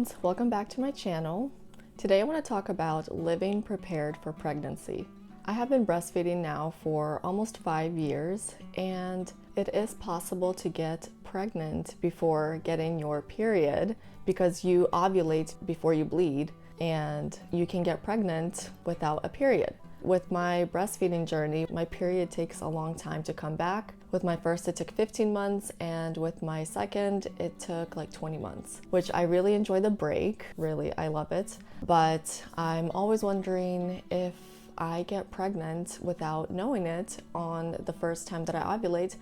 friends, welcome back to my channel. Today I want to talk about living prepared for pregnancy. I have been breastfeeding now for almost 5 years, and it is possible to get pregnant before getting your period because you ovulate before you bleed, and you can get pregnant without a period. With my breastfeeding journey, my period takes a long time to come back. With my first, it took 15 months, and with my second, it took like 20 months, which I really enjoy the break. Really, I love it. But I'm always wondering if I get pregnant without knowing it on the first time that I ovulate.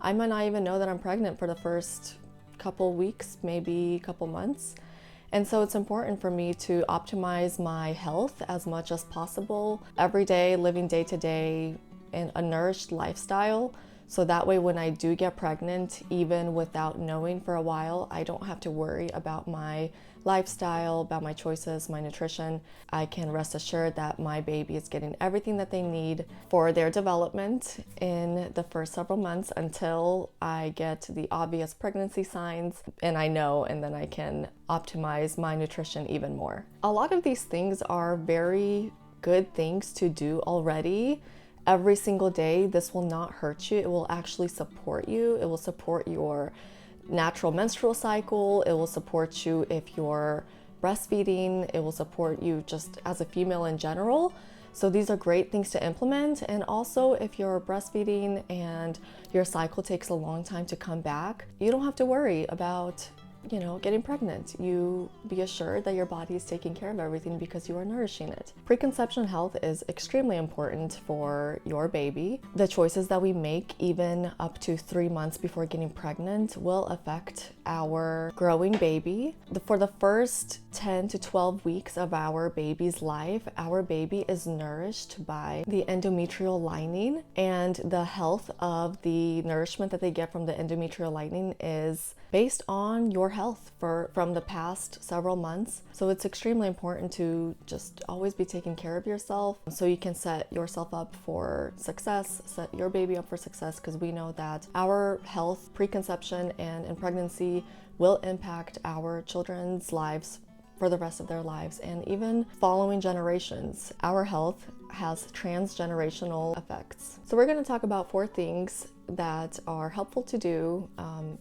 I might not even know that I'm pregnant for the first couple weeks, maybe couple months. And so it's important for me to optimize my health as much as possible every day, living day to day in a nourished lifestyle. So that way, when I do get pregnant, even without knowing for a while, I don't have to worry about my lifestyle, about my choices, my nutrition. I can rest assured that my baby is getting everything that they need for their development in the first several months until I get the obvious pregnancy signs, and I know, and then I can optimize my nutrition even more. A lot of these things are very good things to do already. Every single day, this will not hurt you. It will actually support you. It will support your natural menstrual cycle. It will support you if you're breastfeeding. It will support you just as a female in general. So these are great things to implement. And also, if you're breastfeeding and your cycle takes a long time to come back, you don't have to worry about getting pregnant. You be assured that your body is taking care of everything because you are nourishing it. Preconception health is extremely important for your baby. The choices that we make, even up to 3 months before getting pregnant, will affect our growing baby. For the first 10 to 12 weeks of our baby's life, our baby is nourished by the endometrial lining, and the health of the nourishment that they get from the endometrial lining is based on your health from the past several months. So it's extremely important to just always be taking care of yourself so you can set yourself up for success, set your baby up for success, because we know that our health, preconception and in pregnancy, will impact our children's lives for the rest of their lives and even following generations. Our health has transgenerational effects. So we're going to talk about 4 things that are helpful to do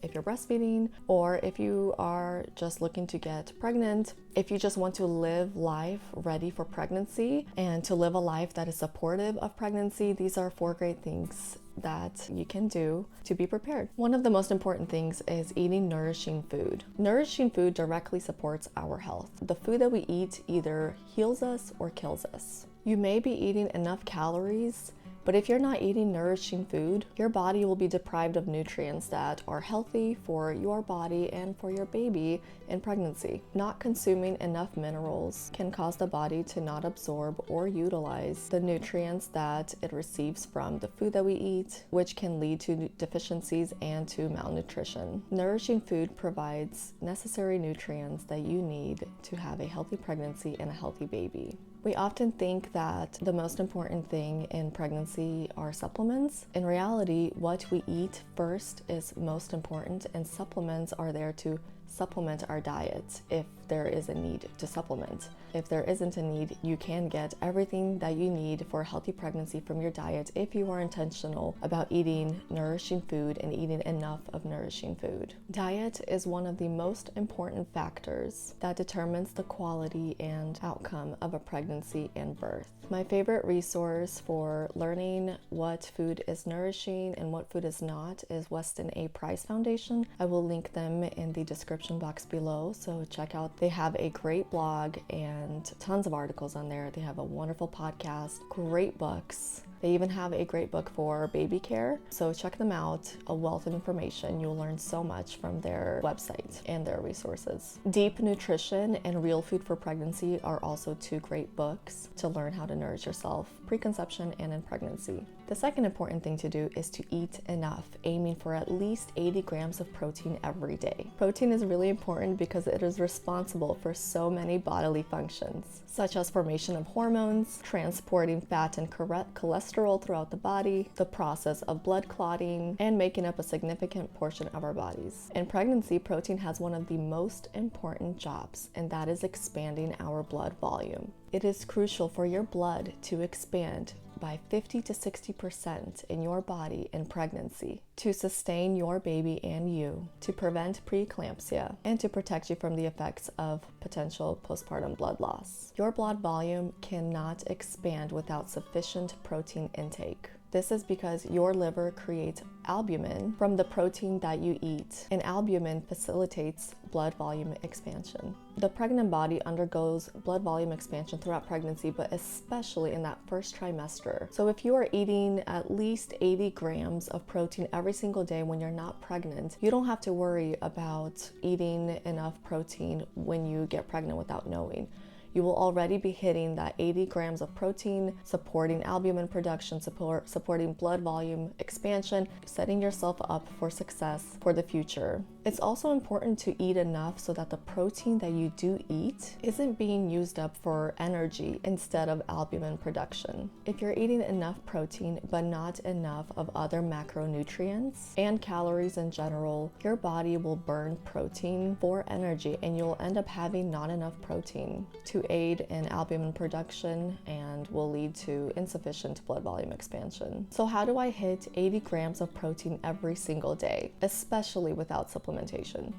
if you're breastfeeding, or if you are just looking to get pregnant, if you just want to live life ready for pregnancy and to live a life that is supportive of pregnancy. These are 4 great things that you can do to be prepared. One of the most important things is eating nourishing food. Nourishing food directly supports our health. The food that we eat either heals us or kills us. You may be eating enough calories, but if you're not eating nourishing food, your body will be deprived of nutrients that are healthy for your body and for your baby in pregnancy. Not consuming enough minerals can cause the body to not absorb or utilize the nutrients that it receives from the food that we eat, which can lead to deficiencies and to malnutrition. Nourishing food provides necessary nutrients that you need to have a healthy pregnancy and a healthy baby. We often think that the most important thing in pregnancy are supplements. In reality, what we eat first is most important, and supplements are there to supplement our diet if there is a need to supplement. If there isn't a need, you can get everything that you need for a healthy pregnancy from your diet if you are intentional about eating nourishing food and eating enough of nourishing food. Diet is one of the most important factors that determines the quality and outcome of a pregnancy and birth. My favorite resource for learning what food is nourishing and what food is not is Weston A. Price Foundation. I will link them in the description box below, so check out. They have a great blog and tons of articles on there. They have a wonderful podcast, great books. They even have a great book for baby care, so check them out. A wealth of information. You'll learn so much from their website and their resources. Deep Nutrition and Real Food for Pregnancy are also 2 great books to learn how to nourish yourself preconception and in pregnancy. The second important thing to do is to eat enough, aiming for at least 80 grams of protein every day. Protein is really important because it is responsible for so many bodily functions, such as formation of hormones, transporting fat and cholesterol, cholesterol throughout the body, the process of blood clotting, and making up a significant portion of our bodies. In pregnancy, protein has one of the most important jobs, and that is expanding our blood volume. It is crucial for your blood to expand by 50 to 60% in your body in pregnancy to sustain your baby and you, to prevent preeclampsia, and to protect you from the effects of potential postpartum blood loss. Your blood volume cannot expand without sufficient protein intake. This is because your liver creates albumin from the protein that you eat, and albumin facilitates blood volume expansion. The pregnant body undergoes blood volume expansion throughout pregnancy, but especially in that first trimester. So if you are eating at least 80 grams of protein every single day when you're not pregnant, you don't have to worry about eating enough protein when you get pregnant without knowing. You will already be hitting that 80 grams of protein, supporting albumin production, supporting blood volume expansion, setting yourself up for success for the future. It's also important to eat enough so that the protein that you do eat isn't being used up for energy instead of albumin production. If you're eating enough protein but not enough of other macronutrients and calories in general, your body will burn protein for energy, and you'll end up having not enough protein to aid in albumin production and will lead to insufficient blood volume expansion. So how do I hit 80 grams of protein every single day, especially without supplementation?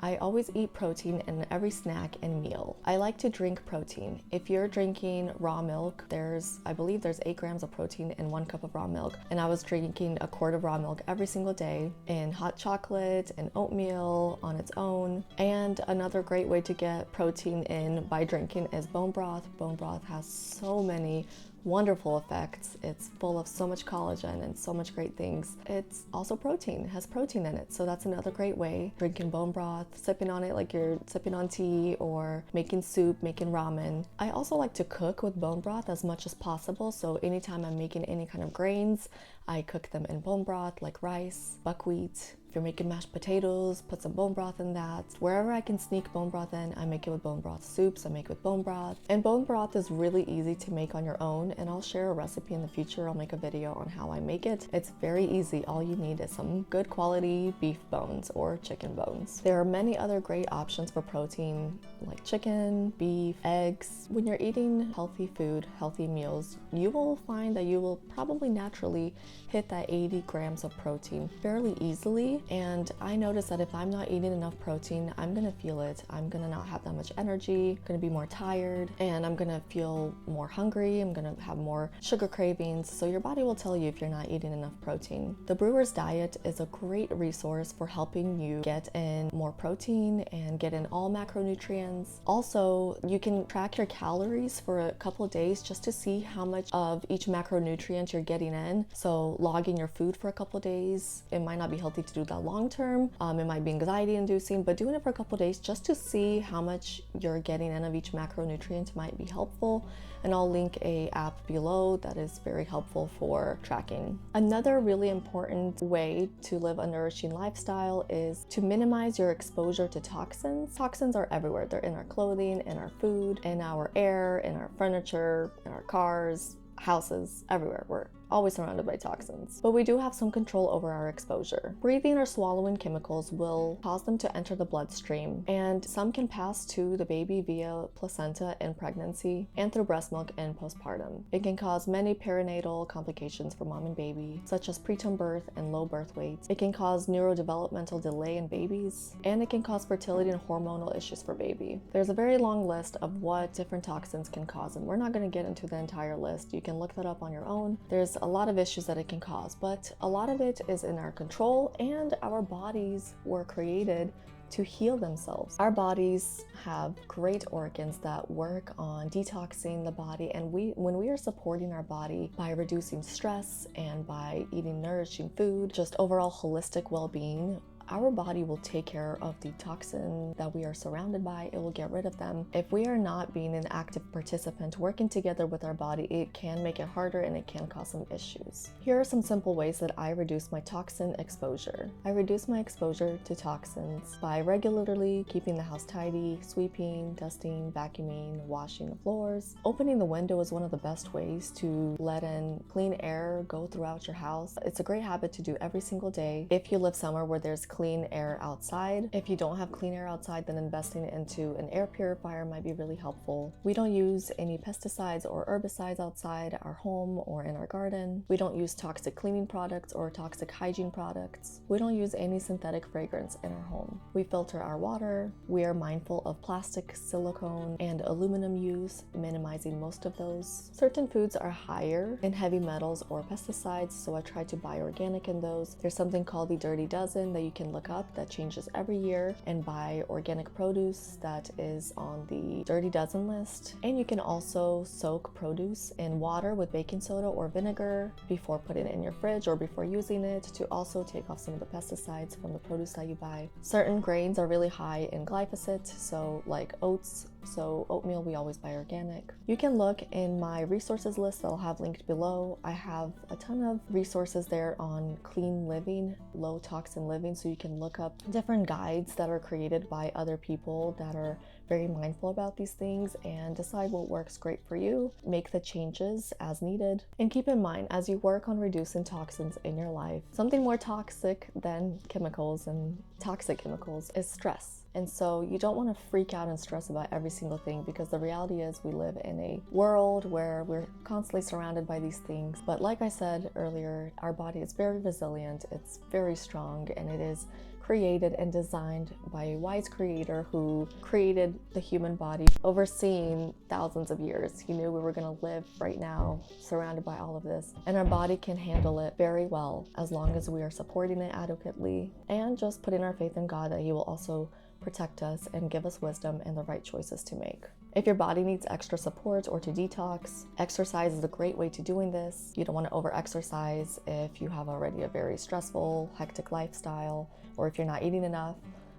I always eat protein in every snack and meal. I like to drink protein. If you're drinking raw milk, I believe there's 8 grams of protein in 1 cup of raw milk, and I was drinking a quart of raw milk every single day in hot chocolate and oatmeal on its own. And another great way to get protein in by drinking is bone broth. Bone broth has so many wonderful effects. It's full of so much collagen and so much great things. It's also protein, it has protein in it. So that's another great way. Drinking bone broth, sipping on it like you're sipping on tea, or making soup, making ramen. I also like to cook with bone broth as much as possible. So anytime I'm making any kind of grains, I cook them in bone broth, like rice, buckwheat. If you're making mashed potatoes, put some bone broth in that. Wherever I can sneak bone broth in, I make it with bone broth. Soups, I make with bone broth. And bone broth is really easy to make on your own, and I'll share a recipe in the future. I'll make a video on how I make it. It's very easy. All you need is some good quality beef bones or chicken bones. There are many other great options for protein, like chicken, beef, eggs. When you're eating healthy food, healthy meals, you will find that you will probably naturally hit that 80 grams of protein fairly easily. And I notice that if I'm not eating enough protein, I'm gonna feel it. I'm gonna not have that much energy, gonna be more tired, and I'm gonna feel more hungry. I'm gonna have more sugar cravings. So your body will tell you if you're not eating enough protein. The Brewer's Diet is a great resource for helping you get in more protein and get in all macronutrients. Also, you can track your calories for a couple of days just to see how much of each macronutrient you're getting in. So logging your food for a couple of days. It might not be healthy to do that long term. It might be anxiety inducing, but doing it for a couple of days just to see how much you're getting in of each macronutrient might be helpful. And I'll link a app below that is very helpful for tracking. Another really important way to live a nourishing lifestyle is to minimize your exposure to toxins. Toxins are everywhere. They're in our clothing, in our food, in our air, in our furniture, in our cars, houses, everywhere. We're always surrounded by toxins. But we do have some control over our exposure. Breathing or swallowing chemicals will cause them to enter the bloodstream, and some can pass to the baby via placenta in pregnancy and through breast milk in postpartum. It can cause many perinatal complications for mom and baby, such as preterm birth and low birth weight. It can cause neurodevelopmental delay in babies, and it can cause fertility and hormonal issues for baby. There's a very long list of what different toxins can cause, and we're not going to get into the entire list. You can look that up on your own. There's a lot of issues that it can cause, but a lot of it is in our control, and our bodies were created to heal themselves. Our bodies have great organs that work on detoxing the body, and when we are supporting our body by reducing stress and by eating nourishing food, just overall holistic well-being, our body will take care of the toxin that we are surrounded by. It will get rid of them. If we are not being an active participant working together with our body, it can make it harder and it can cause some issues. Here are some simple ways that I reduce my toxin exposure. I reduce my exposure to toxins by regularly keeping the house tidy, sweeping, dusting, vacuuming, washing the floors. Opening the window is one of the best ways to let in clean air go throughout your house. It's a great habit to do every single day if you live somewhere where there's clean air outside. If you don't have clean air outside, then investing into an air purifier might be really helpful. We don't use any pesticides or herbicides outside our home or in our garden. We don't use toxic cleaning products or toxic hygiene products. We don't use any synthetic fragrance in our home. We filter our water. We are mindful of plastic, silicone, and aluminum use, minimizing most of those. Certain foods are higher in heavy metals or pesticides, so I try to buy organic in those. There's something called the Dirty Dozen that you can look up that changes every year, and buy organic produce that is on the Dirty Dozen list. And you can also soak produce in water with baking soda or vinegar before putting it in your fridge or before using it, to also take off some of the pesticides from the produce that you buy. Certain grains are really high in glyphosate, so like oats. So oatmeal, we always buy organic. You can look in my resources list that I'll have linked below. I have a ton of resources there on clean living, low toxin living, so you can look up different guides that are created by other people that are very mindful about these things and decide what works great for you. Make the changes as needed. And keep in mind, as you work on reducing toxins in your life, something more toxic than chemicals and toxic chemicals is stress. And so you don't want to freak out and stress about every single thing, because the reality is we live in a world where we're constantly surrounded by these things. But like I said earlier, our body is very resilient, it's very strong, and it is created and designed by a wise creator who created the human body, overseeing thousands of years. He knew we were going to live right now surrounded by all of this, and our body can handle it very well as long as we are supporting it adequately and just putting our faith in God that He will also protect us and give us wisdom and the right choices to make. If your body needs extra support or to detox, exercise is a great way to doing this. You don't want to over-exercise if you have already a very stressful, hectic lifestyle, or if you're not eating enough.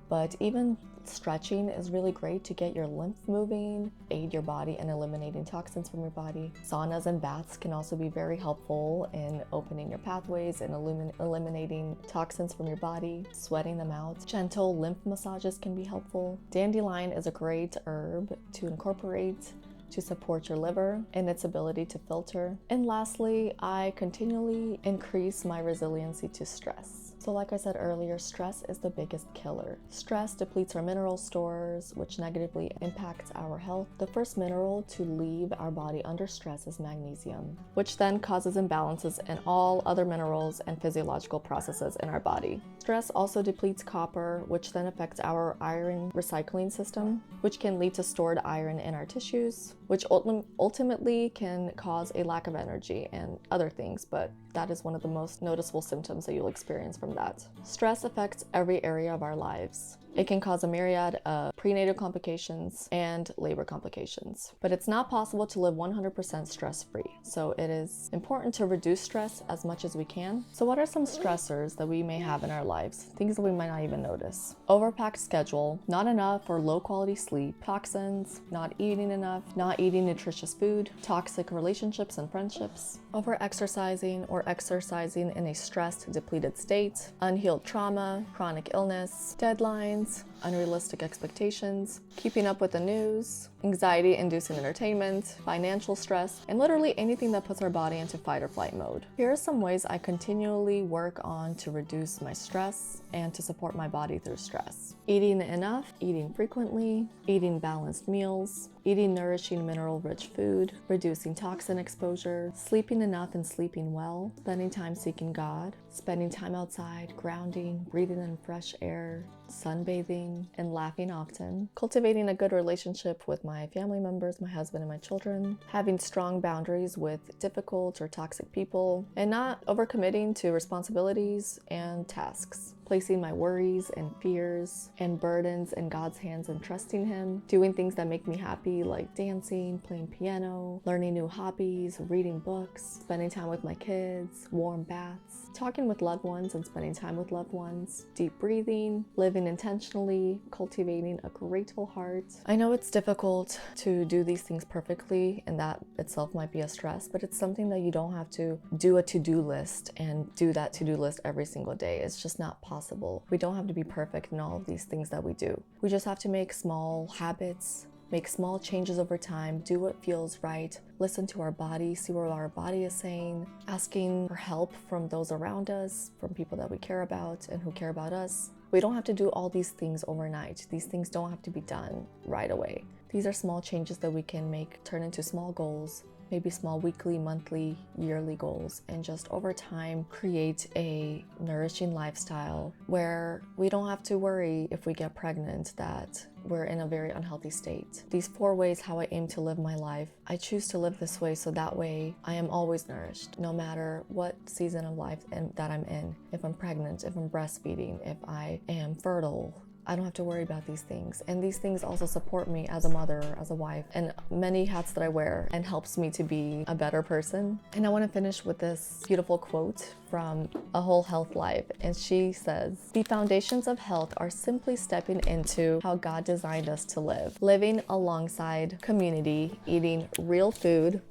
But even stretching is really great to get your lymph moving, aid your body in eliminating toxins from your body. Saunas and baths can also be very helpful in opening your pathways and eliminating toxins from your body, sweating them out. Gentle lymph massages can be helpful. Dandelion is a great herb to incorporate to support your liver and its ability to filter. And lastly, I continually increase my resiliency to stress. So like I said earlier, stress is the biggest killer. Stress depletes our mineral stores, which negatively impacts our health. The first mineral to leave our body under stress is magnesium, which then causes imbalances in all other minerals and physiological processes in our body. Stress also depletes copper, which then affects our iron recycling system, which can lead to stored iron in our tissues, which ultimately can cause a lack of energy and other things, but that is one of the most noticeable symptoms that you'll experience from that. Stress affects every area of our lives. It can cause a myriad of prenatal complications and labor complications. But it's not possible to live 100% stress-free. So it is important to reduce stress as much as we can. So what are some stressors that we may have in our lives? Things that we might not even notice. Overpacked schedule, not enough or low quality sleep, toxins, not eating enough, not eating nutritious food, toxic relationships and friendships, over-exercising or exercising in a stressed, depleted state, unhealed trauma, chronic illness, deadlines, unrealistic expectations, keeping up with the news, anxiety-inducing entertainment, financial stress, and literally anything that puts our body into fight or flight mode. Here are some ways I continually work on to reduce my stress and to support my body through stress. Eating enough, eating frequently, eating balanced meals, eating nourishing mineral-rich food, reducing toxin exposure, sleeping enough and sleeping well, spending time seeking God, spending time outside, grounding, breathing in fresh air, sunbathing, and laughing often, cultivating a good relationship with my family members, my husband and my children, having strong boundaries with difficult or toxic people, and not overcommitting to responsibilities and tasks. Placing my worries and fears and burdens in God's hands and trusting Him, doing things that make me happy like dancing, playing piano, learning new hobbies, reading books, spending time with my kids, warm baths, talking talking with loved ones and spending time with loved ones, deep breathing, living intentionally, cultivating a grateful heart. I know it's difficult to do these things perfectly, and that itself might be a stress, but it's something that you don't have to do a to-do list and do that to-do list every single day. It's just not possible. We don't have to be perfect in all of these things that we do. We just have to make small habits, make small changes over time, do what feels right, listen to our body, see what our body is saying, asking for help from those around us, from people that we care about and who care about us. We don't have to do all these things overnight. These things don't have to be done right away. These are small changes that we can make turn into small goals, maybe small weekly, monthly, yearly goals, and just over time create a nourishing lifestyle where we don't have to worry if we get pregnant that we're in a very unhealthy state. These 4 ways how I aim to live my life, I choose to live this way so that way I am always nourished, no matter what season of life that I'm in. If I'm pregnant, if I'm breastfeeding, if I am fertile, I don't have to worry about these things. And these things also support me as a mother, as a wife, and many hats that I wear, and helps me to be a better person. And I want to finish with this beautiful quote from A Whole Health Life. And she says, "The foundations of health are simply stepping into how God designed us to live, living alongside community, eating real food,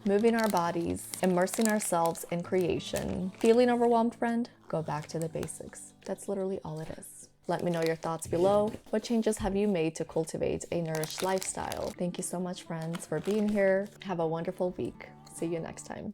moving our bodies, immersing ourselves in creation. Feeling overwhelmed, friend? Go back to the basics." That's literally all it is. Let me know your thoughts below. What changes have you made to cultivate a nourished lifestyle? Thank you so much, friends, for being here. Have a wonderful week. See you next time.